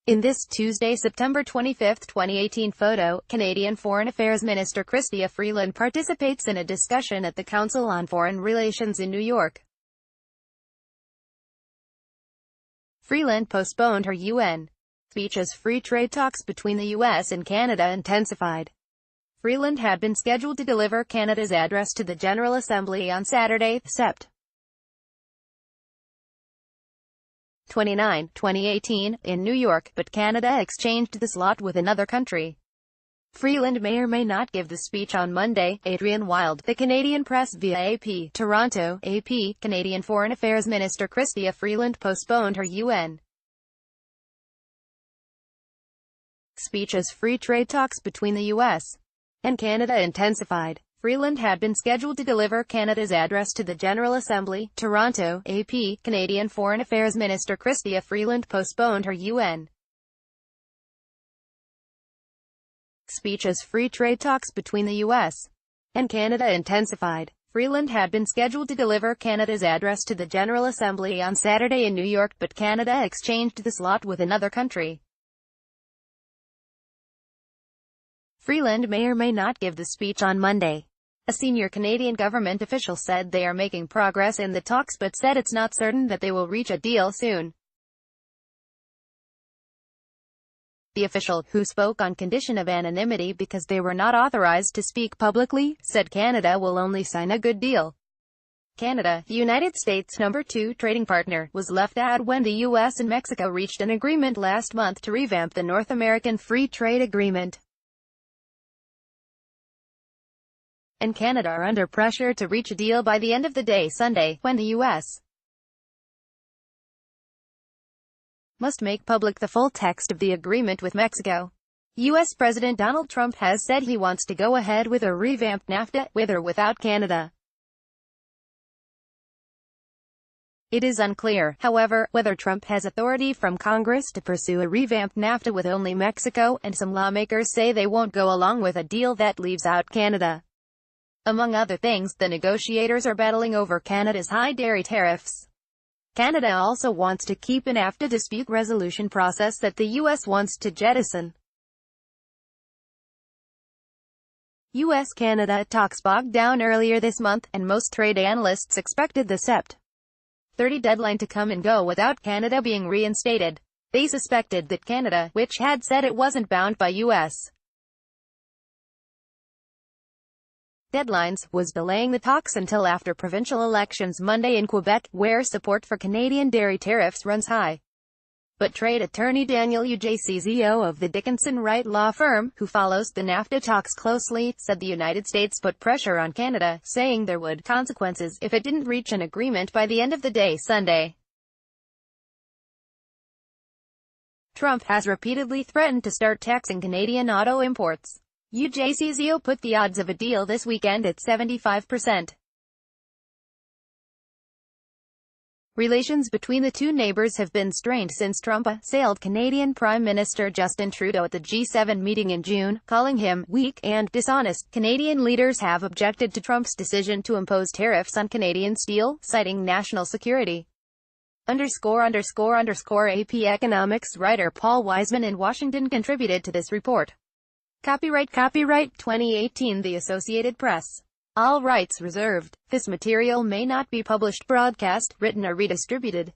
In this Tuesday, September 25, 2018 photo, Canadian Foreign Affairs Minister Chrystia Freeland participates in a discussion at the Council on Foreign Relations in New York. Freeland postponed her UN speech as free trade talks between the U.S. and Canada intensified. Freeland had been scheduled to deliver Canada's address to the General Assembly on Saturday, Sept. 29, 2018, in New York, but Canada exchanged the slot with another country. Freeland may or may not give the speech on Monday. Adrian Wild, The Canadian Press via AP, Toronto, AP, Canadian Foreign Affairs Minister Chrystia Freeland postponed her UN speech as free trade talks between the U.S. and Canada intensified. Freeland had been scheduled to deliver Canada's address to the General Assembly. Toronto, AP, Canadian Foreign Affairs Minister Chrystia Freeland postponed her UN speech as free trade talks between the U.S. and Canada intensified. Freeland had been scheduled to deliver Canada's address to the General Assembly on Saturday in New York, but Canada exchanged the slot with another country. Freeland may or may not give the speech on Monday. A senior Canadian government official said they are making progress in the talks but said it's not certain that they will reach a deal soon. The official, who spoke on condition of anonymity because they were not authorized to speak publicly, said Canada will only sign a good deal. Canada, the United States' number 2 trading partner, was left out when the U.S. and Mexico reached an agreement last month to revamp the North American Free Trade Agreement. And Canada are under pressure to reach a deal by the end of the day Sunday, when the U.S. must make public the full text of the agreement with Mexico. U.S. President Donald Trump has said he wants to go ahead with a revamped NAFTA, with or without Canada. It is unclear, however, whether Trump has authority from Congress to pursue a revamped NAFTA with only Mexico, and some lawmakers say they won't go along with a deal that leaves out Canada. Among other things, the negotiators are battling over Canada's high dairy tariffs. Canada also wants to keep an NAFTA dispute resolution process that the U.S. wants to jettison. U.S.-Canada talks bogged down earlier this month, and most trade analysts expected the Sept. 30 deadline to come and go without Canada being reinstated. They suspected that Canada, which had said it wasn't bound by U.S. deadlines, was delaying the talks until after provincial elections Monday in Quebec, where support for Canadian dairy tariffs runs high. But trade attorney Daniel Ujczo of the Dickinson Wright law firm, who follows the NAFTA talks closely, said the United States put pressure on Canada, saying there would consequences if it didn't reach an agreement by the end of the day Sunday. Trump has repeatedly threatened to start taxing Canadian auto imports. Ujczo put the odds of a deal this weekend at 75%. Relations between the two neighbors have been strained since Trump assailed Canadian Prime Minister Justin Trudeau at the G7 meeting in June, calling him weak and dishonest. Canadian leaders have objected to Trump's decision to impose tariffs on Canadian steel, citing national security. ____ AP economics writer Paul Wiseman in Washington contributed to this report. Copyright 2018 The Associated Press. All rights reserved. This material may not be published, broadcast, written or redistributed.